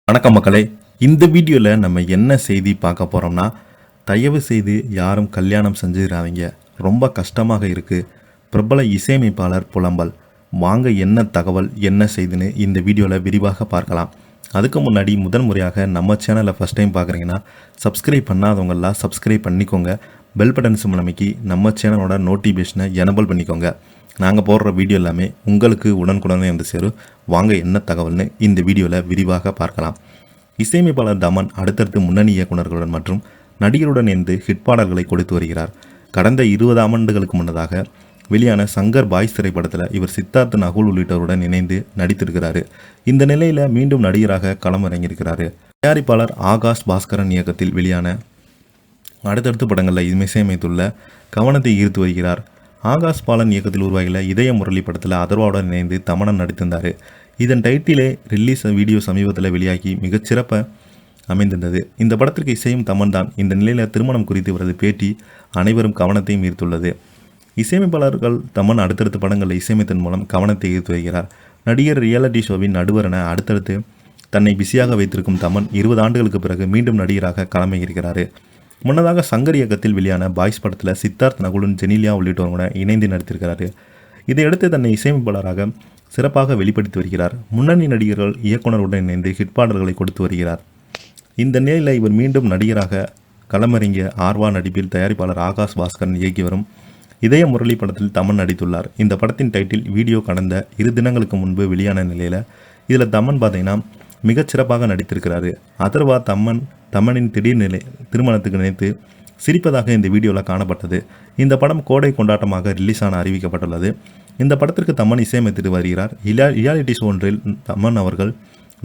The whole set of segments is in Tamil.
வணக்கம் மக்களே. இந்த வீடியோவில் நம்ம என்ன செய்தி பார்க்க போகிறோம்னா, தயவு செய்து யாரும் கல்யாணம் செஞ்சுக்கிறாதீங்க, ரொம்ப கஷ்டமாக இருக்குது. பிரபல இசையமைப்பாளர் புலம்பல். வாங்க என்ன தகவல் என்ன செய்தின்னு இந்த வீடியோவில் விரிவாக பார்க்கலாம். அதுக்கு முன்னாடி முதன் முறையாக நம்ம சேனலை ஃபஸ்ட் டைம் பார்க்குறீங்கன்னா சப்ஸ்கிரைப் பண்ணாதவங்களாம் சப்ஸ்கிரைப் பண்ணிக்கோங்க. பெல் பட்டன் சிம்பிள் அமைக்கி நம்ம சேனலோட நோட்டிஃபிகேஷனை எனபிள் பண்ணிக்கோங்க. நாங்கள் போடுற வீடியோ எல்லாமே உங்களுக்கு உடனுக்குடனே வந்து சேரும். வாங்க என்ன தகவல்னு இந்த வீடியோவில் விரிவாக பார்க்கலாம். இசையமைப்பாளர் தமன் அடுத்தடுத்து முன்னணி இயக்குநர்களுடன் மற்றும் நடிகருடன் இணைந்து ஹிட் பாடல்களை கொடுத்து வருகிறார். கடந்த 20 ஆண்டுகளுக்கு முன்னதாக வெளியான சங்கர் பாய்ஸ் திரைப்படத்தில் இவர் சித்தார்த் நகுல் உள்ளிட்டவருடன் இணைந்து நடித்திருக்கிறாரு. இந்த நிலையில் மீண்டும் நடிகராக களமிறங்கியிருக்கிறாரு. தயாரிப்பாளர் ஆகாஷ் பாஸ்கரன் இயக்கத்தில் வெளியான அடுத்தடுத்த படங்களில் இசையமைத்துள்ள கவனத்தை ஈர்த்து வருகிறார். ஆகாஷ் பாலன் இயக்கத்தில் உருவாகிய இதய முரளி படத்தில் அதர்வாவுடன் இணைந்து தமனன் நடித்திருந்தார். இதன் டைட்டிலே ரிலீஸ் வீடியோ சமீபத்தில் வெளியாகி மிகச்சிறப்பாக அமைந்திருந்தது. இந்த படத்திற்கு இசையும் தமன் தான். இந்த நிலையில் திருமணம் குறித்து இவரது பேட்டி அனைவரும் கவனத்தையும் ஈர்த்துள்ளது. இசையமைப்பாளர்கள் தமன் அடுத்தடுத்த படங்களில் இசையமைத்தன் மூலம் கவனத்தை ஈர்த்து வருகிறார். நடிகர் ரியாலிட்டி ஷோவின் நடுவர் என அடுத்தடுத்து தன்னை பிஸியாக வைத்திருக்கும் தமன் 20 ஆண்டுகளுக்கு பிறகு மீண்டும் நடிகராக களமிறங்குகிறார். முன்னதாக சங்கர் இயக்கத்தில் வெளியான பாய்ஸ் படத்தில் சித்தார்த் நகுலன் ஜெனிலியா உள்ளிட்டவங்க இணைந்து நடித்திருக்கிறார். இதையடுத்து தன்னை இசையமைப்பாளராக சிறப்பாக வெளிப்படுத்தி வருகிறார். முன்னணி நடிகர்கள் இயக்குனருடன் இணைந்து ஹிட் பாடல்களை கொடுத்து வருகிறார். இந்த நிலையில் இவர் மீண்டும் நடிகராக களமிறங்கிய ஆர்வா நடிப்பில் தயாரிப்பாளர் ஆகாஷ் பாஸ்கரன் இயக்கி வரும் இதய முரளி படத்தில் தமன் நடித்துள்ளார். இந்த படத்தின் டைட்டில் வீடியோ கடந்த 2 தினங்களுக்கு முன்பு வெளியான நிலையில் இதில் தமன் பார்த்தீங்கன்னா மிகச்சிறப்பாக நடித்திருக்கிறாரு. அதர்வா தமனின் திடீர் திருமணத்துக்கு நினைத்து சிரிப்பதாக இந்த வீடியோவில் காணப்பட்டது. இந்த படம் கோடை கொண்டாட்டமாக ரிலீஸ் ஆன அறிவிக்கப்பட்டுள்ளது. இந்த படத்திற்கு தமன் இசையமைத்து வருகிறார். ரியாலிட்டி ஷோ ஒன்றில் தமன் அவர்கள்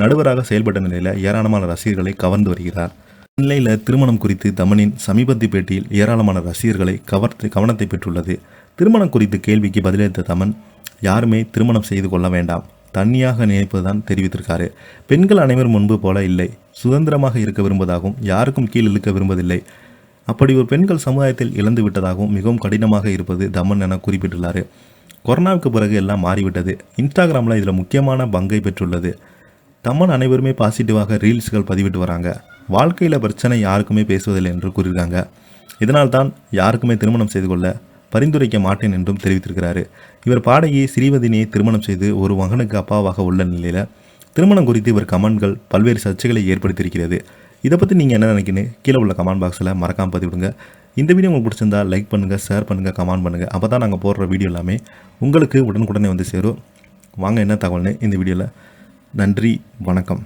நடுவராக செயல்பட்ட நிலையில் ஏராளமான ரசிகர்களை கவர்ந்து வருகிறார். இந்நிலையில் திருமணம் குறித்து தமனின் சமீபத்திய பேட்டியில் ஏராளமான ரசிகர்களை கவனத்தை பெற்றுள்ளது. திருமணம் குறித்து கேள்விக்கு பதிலளித்த தமன், யாருமே திருமணம் செய்து கொள்ள வேண்டாம், தனியாக நினைப்பதுதான் தெரிவித்திருக்காரு. பெண்கள் அனைவரும் முன்பு போல இல்லை, சுதந்திரமாக இருக்க விரும்புவதாகவும் யாருக்கும் கீழ் இழுக்க விரும்புவதில்லை. அப்படி ஒரு பெண்கள் சமுதாயத்தில் இழந்து விட்டதாகவும் மிகவும் கடினமாக இருப்பது தமன் என குறிப்பிட்டுள்ளார். கொரோனாவுக்கு பிறகு எல்லாம் மாறிவிட்டது. இன்ஸ்டாகிராமில் இதில் முக்கியமான பங்கை பெற்றுள்ளது. தமன் அனைவருமே பாசிட்டிவாக ரீல்ஸ்கள் பதிவிட்டு வராங்க. வாழ்க்கையில் பிரச்சனை யாருக்குமே பேசுவதில்லை என்று கூறியிருக்காங்க. இதனால் தான் யாருக்குமே திருமணம் செய்து கொள்ள பரிந்துரைக்க மாட்டேன் என்றும் தெரிவித்திருக்கிறாரு. இவர் பாடகி ஸ்ரீவதினியை திருமணம் செய்து ஒரு மகனுக்கு அப்பாவாக உள்ள நிலையில் திருமணம் குறித்து இவர் கமெண்ட்கள் பல்வேறு சர்ச்சைகளை ஏற்படுத்தியிருக்கிறது. இதை பற்றி நீங்கள் என்ன நினைக்கிறீங்க? கீழே உள்ள கமெண்ட் பாக்ஸில் மறக்காமல் பதிவிடுங்க. இந்த வீடியோ உங்களுக்கு பிடிச்சிருந்தா லைக் பண்ணுங்கள், ஷேர் பண்ணுங்கள், கமெண்ட் பண்ணுங்கள். அப்போ தான் நாங்கள் போடுற வீடியோ எல்லாமே உங்களுக்கு உடனுக்குடனே வந்து சேரும். வாங்க என்ன தகவல்னு இந்த வீடியோவில். நன்றி, வணக்கம்.